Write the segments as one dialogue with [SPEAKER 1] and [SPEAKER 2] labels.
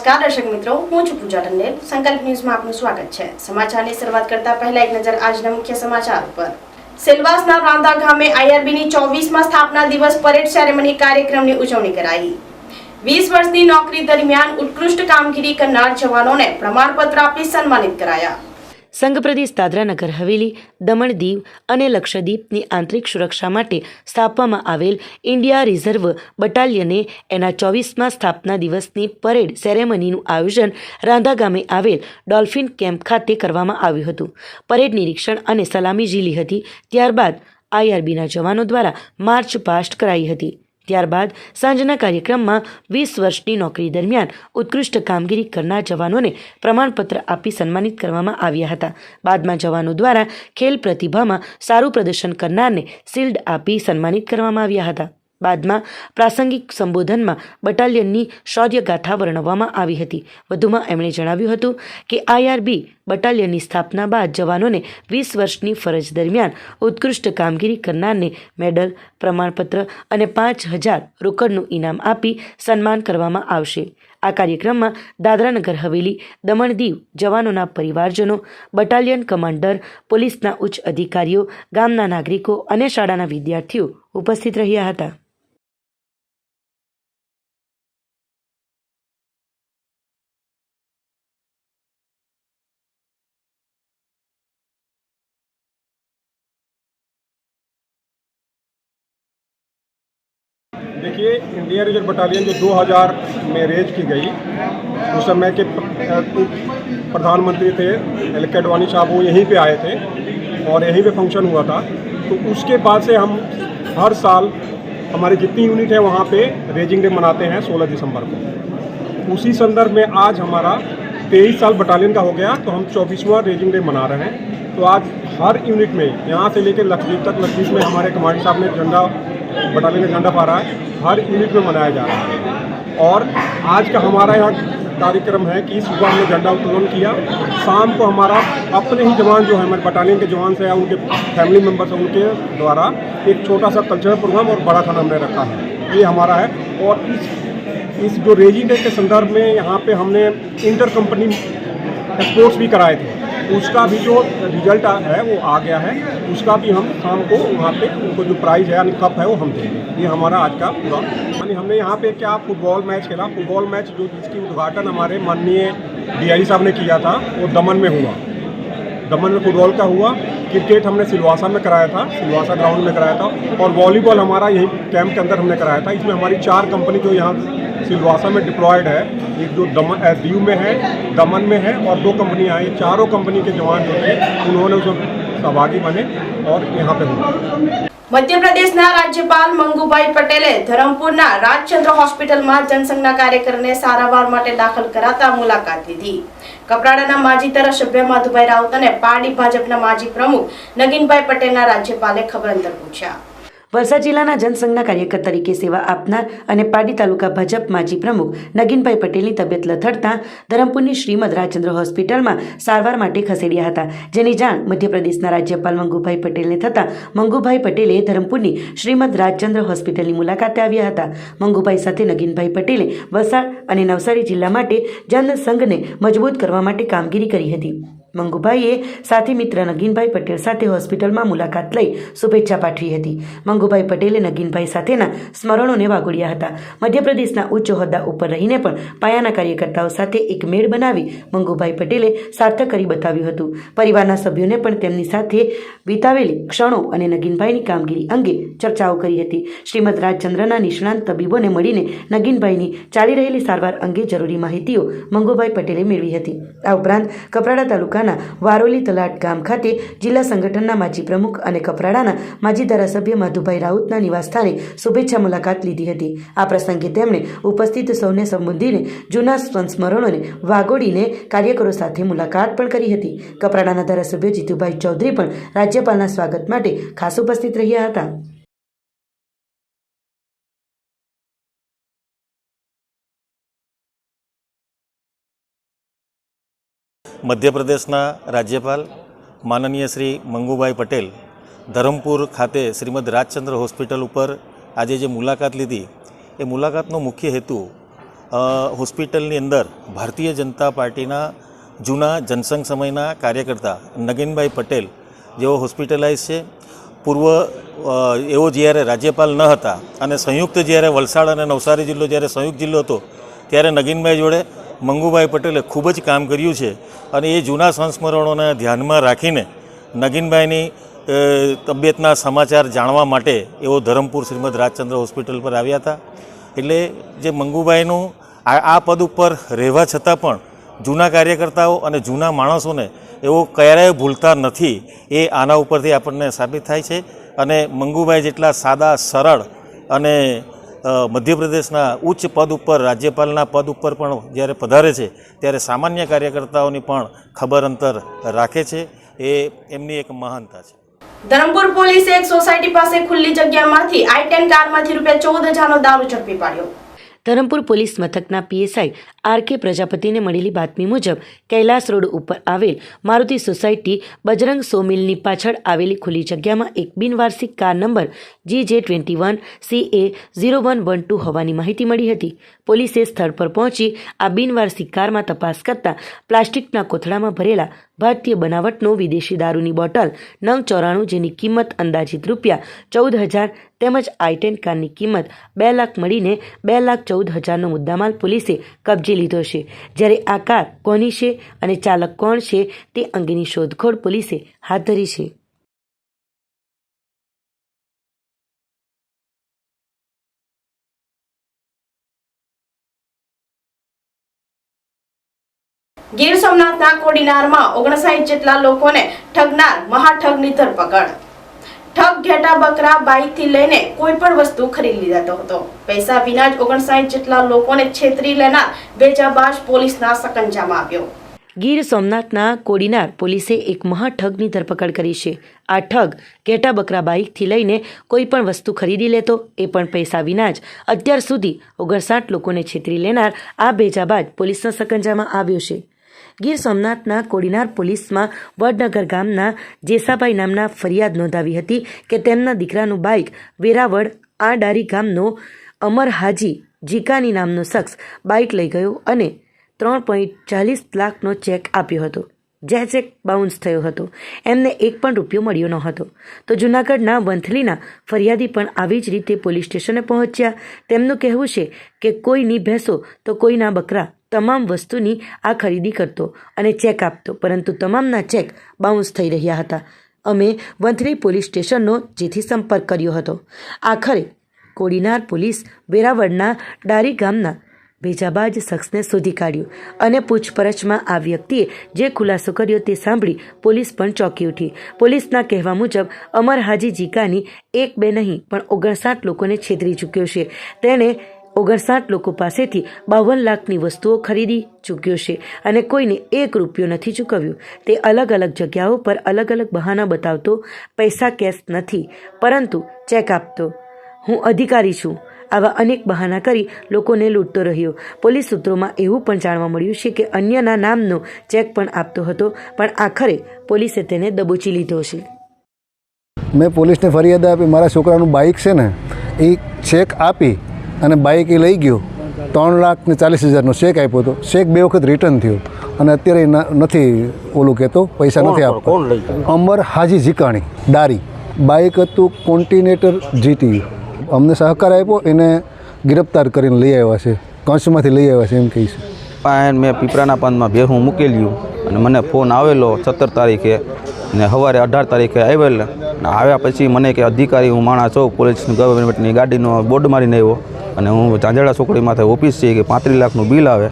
[SPEAKER 1] નમસ્કાર દર્શક મિત્રો, હું છું પૂજા ટંડેલ। સંકલ્પ ન્યૂઝમાં આપનું સ્વાગત છે। સમાચારની શરૂઆત કરતા પહેલા એક નજર આજના મુખ્ય સમાચાર પર। સેલવાસના રાંધા ગામે આઈઆરબીની 24મા સ્થાપના દિવસ પરેડ સેરેમની કાર્યક્રમની ઉજવણી કરાઈ। 20 વર્ષની નોકરી દરમિયાન ઉત્કૃષ્ટ કામગીરી કરનાર જવાનોને પ્રમાણપત્ર આપી સન્માનિત કરાયા। સંઘ પ્રદેશ દાદરા નગર હવેલી, દમણ દીવ અને લક્ષદ્વીપની આંતરિક સુરક્ષા માટે સ્થાપવામાં આવેલ ઇન્ડિયા રિઝર્વ બટાલિયને એના 24મા સ્થાપના દિવસની પરેડ સેરેમનીનું આયોજન રાંધા ગામે આવેલ ડોલ્ફિન કેમ્પ ખાતે કરવામાં આવ્યું હતું। પરેડ નિરીક્ષણ અને સલામી ઝીલી હતી। ત્યારબાદ આઈઆરબીના જવાનો દ્વારા માર્ચ પાસ્ટ કરાઈ હતી। ત્યારબાદ સાંજના કાર્યક્રમમાં 20 વર્ષની નોકરી દરમિયાન ઉત્કૃષ્ટ કામગીરી કરનાર જવાનોને પ્રમાણપત્ર આપી સન્માનિત કરવામાં આવ્યા હતા। બાદમાં જવાનો દ્વારા ખેલ પ્રતિભામાં સારું પ્રદર્શન કરનારને શિલ્ડ આપી સન્માનિત કરવામાં આવ્યા હતા। બાદમાં પ્રાસંગિક સંબોધનમાં બટાલિયનની શૌર્ય ગાથા વર્ણવવામાં આવી હતી। વધુમાં એમણે જણાવ્યું હતું કે આઈઆરબી બટાલિયનની સ્થાપના બાદ જવાનોને 20 વર્ષની ફરજ દરમિયાન ઉત્કૃષ્ટ કામગીરી કરનારને મેડલ, પ્રમાણપત્ર અને 5000 રોકડનું ઇનામ આપી સન્માન કરવામાં આવશે। આ કાર્યક્રમમાં દાદરા નગર હવેલી, દમણ દીવ જવાનોના પરિવારજનો, બટાલિયન કમાન્ડર, પોલીસના ઉચ્ચ અધિકારીઓ, ગામના નાગરિકો અને શાળાના વિદ્યાર્થીઓ ઉપસ્થિત રહ્યા હતા।
[SPEAKER 2] देखिए, इंडिया रिजर्व बटालियन जो 2000 में रेज की गई, उस समय के प्रधानमंत्री थे एल.के. अडवाणी साहब, वो यहीं पे आए थे और यहीं पे फंक्शन हुआ था। तो उसके बाद से हम हर साल हमारी जितनी यूनिट है वहाँ पे रेजिंग डे मनाते हैं 16 दिसंबर को। उसी संदर्भ में आज हमारा 23 साल बटालियन का हो गया, तो हम 24वां रेजिंग डे मना रहे हैं। तो आज हर यूनिट में, यहाँ से लेकर लक्षद्वीप तक, लक्षद्वीप में हमारे कमांडर साहब ने झंडा, बटालियन का झंडा फहराया है, हर यूनिट में मनाया जा रहा है। और आज का हमारा यहाँ कार्यक्रम है कि सुबह हमने झंडा उत्तोलन किया, शाम को हमारा अपने ही जवान जो है, हमारे बटालियन के जवान से, उनके फैमिली मेम्बर्स हैं, उनके द्वारा एक छोटा सा कल्चरल प्रोग्राम और बड़ा खाना हमने रखा है, ये हमारा है। और इस जो रेजिंग डे के संदर्भ में यहाँ पे हमने इंटर कंपनी स्पोर्ट्स भी कराए थे, उसका भी जो रिजल्ट है वो आ गया है। उसका भी हम शाम को वहाँ पे उनको जो प्राइज़ है यानी कप है वो हम देंगे। ये हमारा आज का पूरा, यानी हमने यहाँ पे क्या फुटबॉल मैच खेला। फुटबॉल मैच जो जिसकी उद्घाटन हमारे माननीय डीआई साहब ने किया था, वो दमन में हुआ। दमन में फुटबॉल का हुआ। क्रिकेट हमने सिलवासा में कराया था, सिलवासा ग्राउंड में कराया था। और वॉलीबॉल हमारा यही कैंप के अंदर हमने कराया था। इसमें हमारी 4 कंपनी जो यहाँ सिलवासा में डिप्लॉयड है, एक जो दीव में है, दमन में है, और 2 कंपनियाँ हैं। ये चारों कंपनी के जवान जो थे उन्होंने उसमें सहभागी बने और यहाँ पे हुआ।
[SPEAKER 1] मध्य प्रदेशના રાજ્યપાલ મંગુભાઈ પટેલે ધરમપુરના રાજચંદ્ર હોસ્પિટલમાં જનસંઘના કાર્યકરને સારવાર માટે દાખલ કરાતા મુલાકાત લીધી। કપરાડાના માજી ધારાસભ્ય માધુભાઈ રાઉત અને પારડી ભાજપના માજી પ્રમુખ નગીનભાઈ પટેલના રાજ્યપાલે ખબર અંતર પૂછ્યા। વલસાડ જિલ્લાના જનસંઘના કાર્યકર તરીકે સેવા આપનાર અને પારડી તાલુકા ભાજપ માજી પ્રમુખ નગીનભાઈ પટેલની તબિયત લથડતા ધરમપુરની શ્રીમદ રાજચંદ્ર હોસ્પિટલમાં સારવાર માટે ખસેડ્યા હતા, જેની જાણ મધ્યપ્રદેશના રાજ્યપાલ મંગુભાઈ પટેલને થતાં મંગુભાઈ પટેલે ધરમપુરની શ્રીમદ રાજચંદ્ર હોસ્પિટલની મુલાકાતે આવ્યા હતા। મંગુભાઈ સાથે નગીનભાઈ પટેલે વલસાડ અને નવસારી જિલ્લા માટે જનસંઘને મજબૂત કરવા માટે કામગીરી કરી હતી। મંગુભાઈએ સાથી મિત્ર નગીનભાઈ પટેલ સાથે હોસ્પિટલમાં મુલાકાત લઈ શુભેચ્છા પાઠવી હતી। મંગુભાઈ પટેલે નગીનભાઈ સાથેના સ્મરણોને વાગોડ્યા હતા। મધ્યપ્રદેશના ઉચ્ચ હોદ્દા ઉપર રહીને પણ પાયાના કાર્યકર્તાઓ સાથે એક મેળ બનાવી મંગુભાઈ પટેલે સાર્થક કરી બતાવ્યું હતું। પરિવારના સભ્યોને પણ તેમની સાથે વિતાવેલી ક્ષણો અને નગીનભાઈની કામગીરી અંગે ચર્ચાઓ કરી હતી। શ્રીમદ રાજચંદ્રના નિષ્ણાંત તબીબોને મળીને નગીનભાઈની ચાલી રહેલી સારવાર અંગે જરૂરી માહિતીઓ મંગુભાઈ પટેલે મેળવી હતી। આ ઉપરાંત કપરાડા તાલુકાના વારોલી તલાટ ગામ ખાતે જિલ્લા સંગઠનના માજી પ્રમુખ અને કપરાડાના માજી ધારાસભ્ય માધુભાઈ રાઉતના નિવાસસ્થાને શુભેચ્છા મુલાકાત લીધી હતી। આ પ્રસંગે તેમણે ઉપસ્થિત સૌને સંબોધીને જૂના સંસ્મરણોને વાગોડીને કાર્યકરો સાથે મુલાકાત પણ કરી હતી। કપરાડાના ધારાસભ્ય જીતુભાઈ ચૌધરી પણ રાજ્યપાલના સ્વાગત માટે ખાસ ઉપસ્થિત રહ્યા હતા।
[SPEAKER 3] मध्य प्रदेशना राज्यपाल माननीय श्री मंगुभाई पटेल धरमपुर खाते श्रीमद राजचंद्र हॉस्पिटल पर आज जे मुलाकात लीधी, ए मुलाकातनो मुख्य हेतु હોસ્પિટલની અંદર ભારતીય જનતા પાર્ટીના જૂના જનસંઘ સમયના કાર્યકર્તા નગીનભાઈ પટેલ જેઓ હોસ્પિટલાઇઝ છે. પૂર્વ એવો જ્યારે રાજ્યપાલ ન હતા અને સંયુક્ત જ્યારે વલસાડ અને નવસારી જિલ્લો જ્યારે સંયુક્ત જિલ્લો હતો ત્યારે નગીનભાઈ જોડે મંગુભાઈ પટેલે ખૂબ જ કામ કર્યું છે અને એ જૂના સંસ્મરણોને ધ્યાનમાં રાખીને નગીનભાઈની તબિયતના સમાચાર જાણવા માટે એઓ ધરમપુર શ્રીમદ રાજચંદ્ર હોસ્પિટલ પર આવ્યા હતા. એટલે જે મંગુભાઈનું આ પદ ઉપર રહેવા છતાં પણ જૂના કાર્યકર્તાઓ અને જૂના માણસોને એવો ક્યારેય ભૂલતા નથી, એ આના ઉપરથી આપણને સાબિત થાય છે. અને મંગુભાઈ જેટલા સાદા સરળ અને મધ્યપ્રદેશના ઉચ્ચ પદ ઉપર રાજ્યપાલના પદ ઉપર પણ જ્યારે પધારે છે ત્યારે સામાન્ય કાર્યકર્તાઓની પણ ખબર અંતર રાખે છે. એ એમની એક મહાનતા છે.
[SPEAKER 1] ધરમપુર પોલીસે એક સોસાયટી પાસે ખુલ્લી જગ્યામાંથી i10 કારમાંથી ₹14,000નો દારૂ ઝડપી પાડ્યો.
[SPEAKER 4] ધરમપુર પોલીસ મથકના પીએસઆઈ આર.કે. પ્રજાપતિને મળેલી બાતમી મુજબ કૈલાસ રોડ ઉપર આવેલ મારુતિ સોસાયટી બજરંગ સોમિલની પાછળ આવેલી ખુલ્લી જગ્યામાં એક બિનવારસી કાર નંબર GJ21CA0112 હોવાની માહિતી મળી હતી. પોલીસે સ્થળ પર પહોંચી આ બિનવારસી કારમાં તપાસ કરતા પ્લાસ્ટિકના કોથળામાં ભરેલા ભારતીય બનાવટનો વિદેશી દારૂની બોટલ નંગ 94 જેની કિંમત અંદાજિત ₹14,000 તેમજ i10 કારની કિંમત 2 લાખ મળીને 2,14,000નો મુદ્દામાલ પોલીસે કબજે લીધો છે. જ્યારે આ કાર કોની છે અને ચાલક કોણ છે તે અંગેની શોધખોળ પોલીસે હાથ ધરી છે.
[SPEAKER 1] ગીર સોમનાથના કોડીનારમાં 59 જેટલા લોકોને ઠગનાર મહાઠગની ધરપકડ. ઠગ ઘેટા બકરા બાઇકથી લઈને કોઈ પણ વસ્તુ ખરીદી લેતો હતો. પૈસા વિના જ 59 જેટલા લોકોને છેતરી લેનાર બેજાબાજ પોલીસના સકંજામાં આવ્યો.
[SPEAKER 4] ગીર સોમનાથના કોડીનાર પોલીસે એક મહાઠગની ધરપકડ કરી છે. આ ઠગ ઘેટા બકરા બાઇકથી લઈને કોઈ પણ વસ્તુ ખરીદી લેતો, એ પણ પૈસા વિના જ. અત્યાર સુધી 59 લોકોને છેતરી લેનાર આ બેજાબાજ પોલીસના સકંજામાં આવ્યો છે. ગીર સોમનાથના કોડીનાર પોલીસમાં વડનગર ગામના જેસાભાઈ નામના ફરિયાદ નોંધાવી હતી કે તેમના દીકરાનું બાઇક વેરાવળ આડારી ગામનો અમર હાજી જીકાની નામનો શખ્સ બાઇક લઈ ગયો અને 3.40 લાખનો ચેક આપ્યો હતો. જે ચેક બાઉન્સ થયો હતો. એમને એક પણ રૂપિયો મળ્યો ન હતો. તો જૂનાગઢના વંથલીના ફરિયાદી પણ આવી જ રીતે પોલીસ સ્ટેશને પહોંચ્યા. તેમનું કહેવું છે કે કોઈની ભેંસો તો કોઈના બકરા તમામ વસ્તુની આ ખરીદી કરતો અને ચેક આપતો, પરંતુ તમામના ચેક બાઉન્સ થઈ રહ્યા હતા. અમે વંથલી પોલીસ સ્ટેશનનો જેથી સંપર્ક કર્યો હતો. આખરે કોડીનાર પોલીસ વેરાવળના ડારી ગામના બેજાબાજ શખ્સને શોધી કાઢ્યો અને પૂછપરછમાં આ વ્યક્તિએ જે ખુલાસો કર્યો તે સાંભળી પોલીસ પણ ચોંકી ઉઠી. પોલીસના કહેવા મુજબ અમર હાજી જીકાની 1-2 નહીં પણ 59 લોકોને છેતરી ચૂક્યો છે. તેણે 59 લોકો પાસેથી 52 લાખની વસ્તુઓ ખરીદી ચૂક્યો છે અને કોઈને 1 રૂપિયો નથી ચૂકવ્યો. તે અલગ અલગ જગ્યાઓ પર અલગ અલગ બહાના બતાવતો, પૈસા કેશ નથી પરંતુ ચેક આપતો, હું અધિકારી છું, આવા અનેક બહાના કરી લોકોને લૂંટતો રહ્યો. પોલીસ સૂત્રોમાં એવું પણ જાણવા મળ્યું છે કે અન્યના નામનો ચેક પણ આપતો હતો, પણ આખરે પોલીસે તેને દબોચી લીધો છે.
[SPEAKER 5] મેં પોલીસને ફરિયાદ આપી, મારા છોકરાનું બાઇક છે ને એ ચેક આપી અને બાઇક એ લઈ ગયો. 3,40,000નો ચેક આપ્યો હતો. ચેક 2 વખત રિટર્ન થયો અને અત્યારે નથી ઓલું કહેતો, પૈસા નથી આપતો. અમર હાજી જીકાણી ડારી, બાઇક હતું કોન્ટિનેટર GT. અમને સહકાર આપ્યો, એને ગિરફ્તાર કરીને લઈ આવ્યા છે, કંચમાંથી લઈ આવ્યા છે એમ કહે છે.
[SPEAKER 6] પાયણ મેં પીપળાના પાનમાં ભેહું મૂકેલું અને મને ફોન આવેલો 17 તારીખે ને સવારે 18 તારીખે આવેલ. આવ્યા પછી મને કે અધિકારી હું માણસ છું, પોલીસ ગવર્મેન્ટની ગાડીનો બોર્ડ મારીને આવ્યો અને હું ઝાંઝડા ચોકડી માથે ઓફિસ છે કે 35 લાખનું બિલ આવે.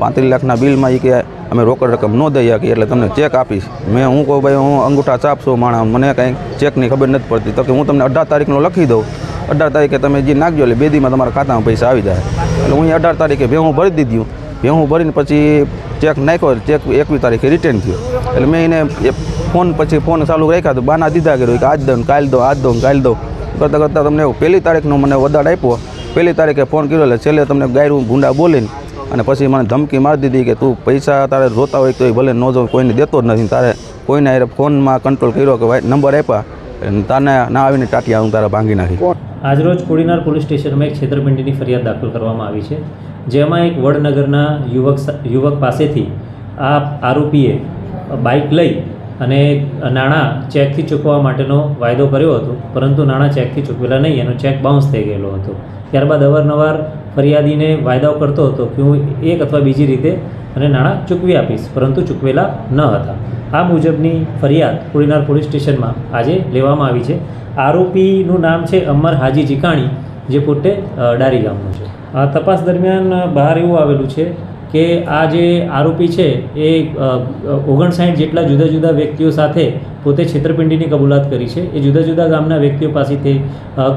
[SPEAKER 6] 35 લાખના બિલમાં એ કે અમે રોકડ રકમ ન દઈ શકીએ એટલે તમને ચેક આપીશ. હું કહું ભાઈ હું અંગૂઠા ચાપ છું માણસ, મને કાંઈ ચેકની ખબર નથી પડતી. તો કે હું તમને 18 તારીખનો લખી દઉં, 18 તારીખે તમે જે નાખજો એટલે 2 દીમાં તમારા ખાતામાં પૈસા આવી જાય. એટલે હું 18 તારીખે ભેહું ભરી દીધું. ભેહું ભરીને પછી ચેક નાખ્યો, ચેક 21 તારીખે રિટર્ન થયો. એટલે મેં એને ફોન ચાલુ રાખ્યા તો બાના દીધા કર્યું કે આજ દઉં કાલ દો, આજ દઉં કાલ દઉં કરતાં કરતાં તમને 1 તારીખનો મને વદાડ આપ્યો. 1 તારીખે ફોન કર્યો એટલે છેલ્લે તમને ગાયરું ભૂંડા બોલીને અને પછી મને ધમકી મારી દીધી કે તું પૈસા તારે જોતા હોય તો ભલે ન જો, કોઈને દેતો જ નથી. તારે કોઈને ફોનમાં કંટ્રોલ કર્યો કે ભાઈ નંબર આપ્યા તારને ના આવીને ટાટિયા હું તારા ભાંગી નાખી.
[SPEAKER 7] આજરોજ કોડીનાર પોલીસ સ્ટેશનમાં એક છેતરપિંડીની ફરિયાદ દાખલ કરવામાં આવી છે. જેમાં એક વડનગરના યુવક પાસેથી આ આરોપીએ બાઇક લઈ અને નાણાં ચેકથી ચૂકવવા માટેનો વાયદો કર્યો હતો, પરંતુ નાણાં ચેકથી ચૂકવેલા નહીં, એનો ચેક બાઉન્સ થઈ ગયેલો હતો. ત્યારબાદ અવારનવાર ફરિયાદીને વાયદાઓ કરતો હતો કે હું એક અથવા બીજી રીતે અને નાણાં ચૂકવી આપીશ, પરંતુ ચૂકવેલા ન હતા. આ મુજબની ફરિયાદ કોડીનાર પોલીસ સ્ટેશનમાં આજે લેવામાં આવી છે. આરોપીનું નામ છે અમર હાજી જીકાણી, જે પોતે ડારી ગામનો છે. તપાસ દરમિયાન બહાર એવું આવેલું છે કે આ જે આરોપી છે એ 59 જેટલા જુદા જુદા વ્યક્તિઓ સાથે પોતે છેતરપિંડીની કબૂલાત કરી છે. એ જુદા જુદા ગામના વ્યક્તિઓ પાસેથી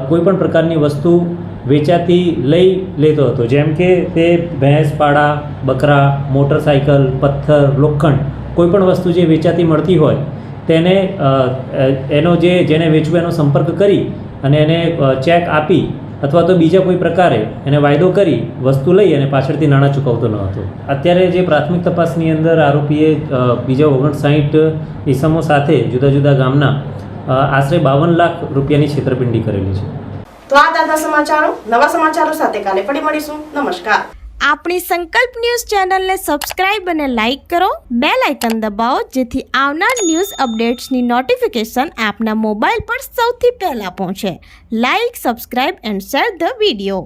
[SPEAKER 7] કોઈપણ પ્રકારની વસ્તુ વેચાતી લઈ લેતો હતો, જેમ કે તે ભેંસ, પાડા, બકરા, મોટરસાઇકલ, પથ્થર, લોખંડ, કોઈપણ વસ્તુ જે વેચાતી મળતી હોય તેને જેને વેચવું એનો સંપર્ક કરી અને એને ચેક આપી અથવા તો બીજા કોઈ પ્રકારે એને વાયદો કરી વસ્તુ લઈ અને પાછળથી નાણાં ચૂકવતો ન હતો. અત્યારે જે પ્રાથમિક તપાસની અંદર આરોપીએ બીજા 59 ઇસમો સાથે જુદા જુદા ગામના આશરે 52 લાખ રૂપિયાની છેતરપિંડી કરેલી છે.
[SPEAKER 1] તો આ તાજા સમાચારો, નવા સમાચારો સાથે કાલે ફરી મળીશું. નમસ્કાર.
[SPEAKER 8] આપણી સંકલ્પ ન્યૂઝ ચેનલને સબસ્ક્રાઇબ અને લાઇક કરો, બેલ આઇકન દબાવો, જેથી આવનાર ન્યૂઝ અપડેટ્સની નોટિફિકેશન આપના મોબાઈલ પર સૌથી પહેલા પહોંચે. Like, subscribe and share the video.